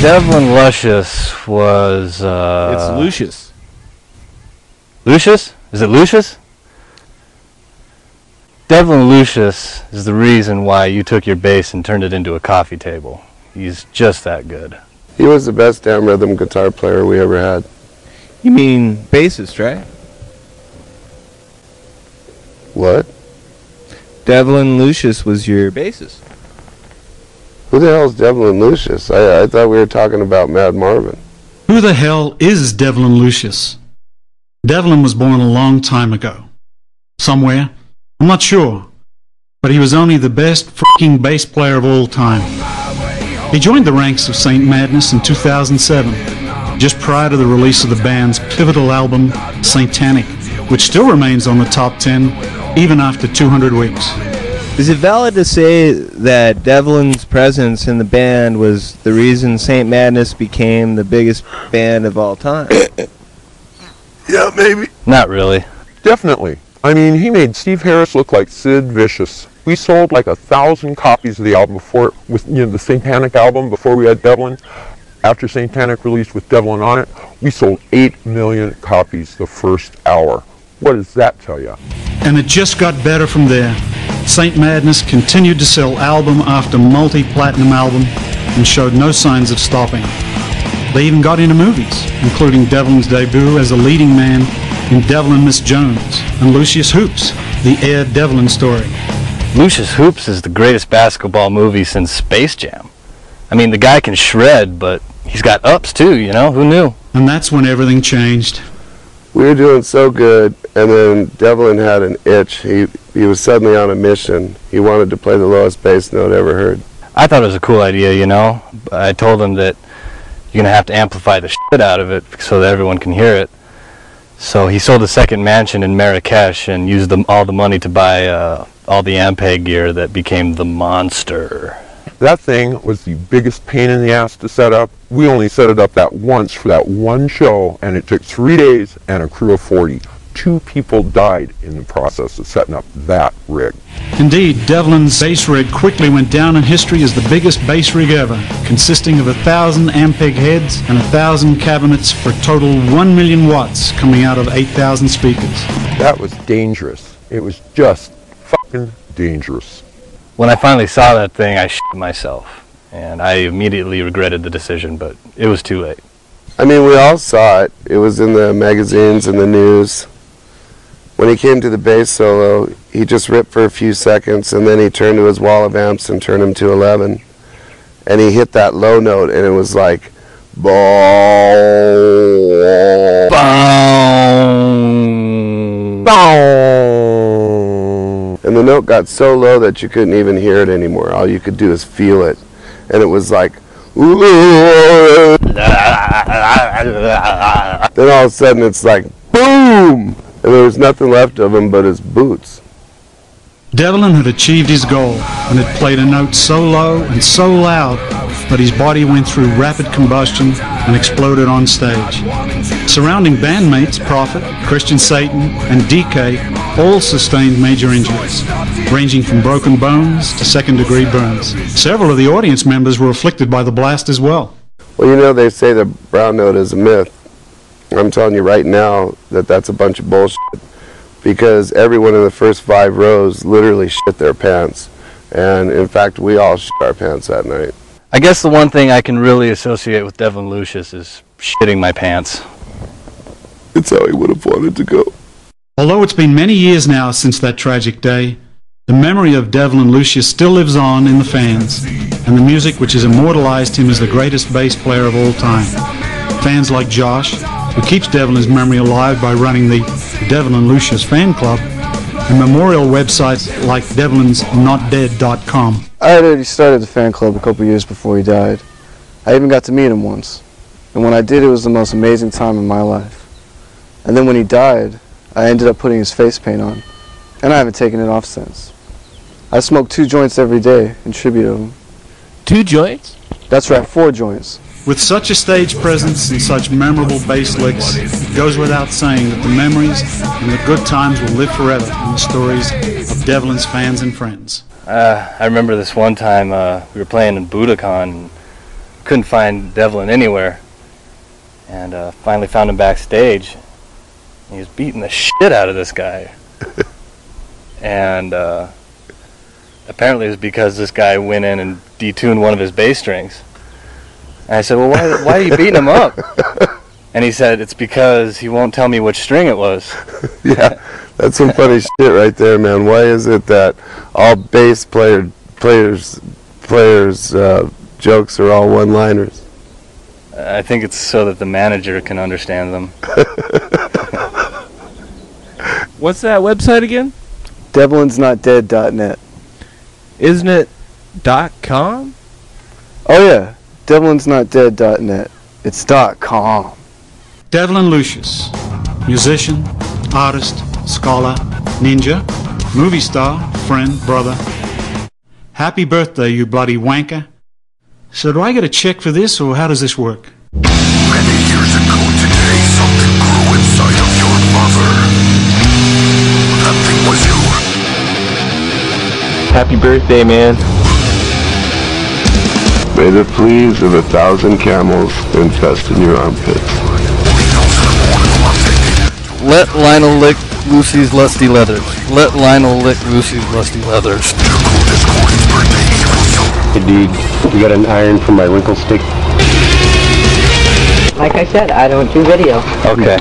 Devlin Lucius was, It's Lucius. Lucius? Is it Lucius? Devlin Lucius is the reason why you took your bass and turned it into a coffee table. He's just that good. He was the best damn rhythm guitar player we ever had. You mean bassist, right? What? Devlin Lucius was your bassist. Who the hell's Devlin Lucius? I thought we were talking about Mad Marvin. Who the hell is Devlin Lucius? Devlin was born a long time ago. Somewhere. I'm not sure. But he was only the best freaking bass player of all time. He joined the ranks of St. Madness in 2007, just prior to the release of the band's pivotal album, Satanic, which still remains on the top 10, even after 200 weeks. Is it valid to say that Devlin's presence in the band was the reason St. Madness became the biggest band of all time? Yeah, maybe. Not really. Definitely. I mean, he made Steve Harris look like Sid Vicious. We sold like 1,000 copies of the album before, with the Satanic album, before we had Devlin. After Satanic released with Devlin on it, we sold 8 million copies the first hour. What does that tell you? And it just got better from there. St. Madness continued to sell album after multi-platinum album and showed no signs of stopping. They even got into movies, including Devlin's debut as a leading man in Devlin Miss Jones and Lucius Hoops, the Air Devlin story. Lucius Hoops is the greatest basketball movie since Space Jam. I mean, the guy can shred, but he's got ups too, you know? Who knew? And that's when everything changed. We were doing so good, and then Devlin had an itch. He was suddenly on a mission. He wanted to play the lowest bass note ever heard. I thought it was a cool idea, you know? I told him that you're going to have to amplify the shit out of it so that everyone can hear it. So he sold a second mansion in Marrakesh and used all the money to buy all the Ampeg gear that became the Monster. That thing was the biggest pain in the ass to set up. We only set it up that once for that one show, and it took 3 days and a crew of 40. 2 people died in the process of setting up that rig. Indeed, Devlin's bass rig quickly went down in history as the biggest bass rig ever, consisting of 1,000 Ampeg heads and 1,000 cabinets for a total 1 million watts coming out of 8,000 speakers. That was dangerous. It was just fucking dangerous. When I finally saw that thing, I shit myself. And I immediately regretted the decision, but it was too late. I mean, we all saw it. It was in the magazines and the news. When he came to the bass solo, he just ripped for a few seconds, and then he turned to his wall of amps and turned them to 11. And he hit that low note, and it was like, boom. And the note got so low that you couldn't even hear it anymore. All you could do is feel it. And it was like, then all of a sudden it's like, boom! And there was nothing left of him but his boots. Devlin had achieved his goal and had played a note so low and so loud that his body went through rapid combustion and exploded on stage. Surrounding bandmates Prophet, Christian Satan, and DK all sustained major injuries, ranging from broken bones to second-degree burns. Several of the audience members were afflicted by the blast as well. Well, you know, they say the brown note is a myth. I'm telling you right now that that's a bunch of bullshit, because everyone in the first 5 rows literally shit their pants. And in fact, we all shit our pants that night. I guess the one thing I can really associate with Devlin Lucius is shitting my pants. It's how he would have wanted to go. Although it's been many years now since that tragic day, the memory of Devlin Lucius still lives on in the fans, and the music which has immortalized him as the greatest bass player of all time. Fans like Josh, who keeps Devlin's memory alive by running the Devlin Lucius fan club, and memorial websites like devlinsnotdead.com. I had already started the fan club a couple years before he died. I even got to meet him once. And when I did, it was the most amazing time in my life. And then when he died, I ended up putting his face paint on. And I haven't taken it off since. I smoke 2 joints every day in tribute to him. 2 joints? That's right, 4 joints. With such a stage presence and such memorable bass licks, it goes without saying that the memories and the good times will live forever in the stories of Devlin's fans and friends. I remember this one time we were playing in Budokan. couldn't find Devlin anywhere. And finally found him backstage. He was beating the shit out of this guy. And apparently it was because this guy went in and detuned one of his bass strings. And I said, well, why are you beating him up? And he said, it's because he won't tell me which string it was. Yeah, that's some funny shit right there, man. Why is it that all bass players jokes are all one-liners? I think it's so that the manager can understand them. What's that website again? Devlinsnotdead.net. Isn't it .com? Oh yeah, devlinsnotdead.net. It's .com. Devlin Lucius, musician, artist, scholar, ninja, movie star, friend, brother. Happy birthday, you bloody wanker. So do I get a check for this, or how does this work? Many years ago today, something grew inside of your mother. That thing was you. Happy birthday, man. May the fleas of 1,000 camels infest in your armpits. Let Lionel lick Lucy's lusty leathers. Let Lionel lick Lucy's lusty leathers. Hey dude, you got an iron for my wrinkle stick? Like I said, I don't do video. Okay.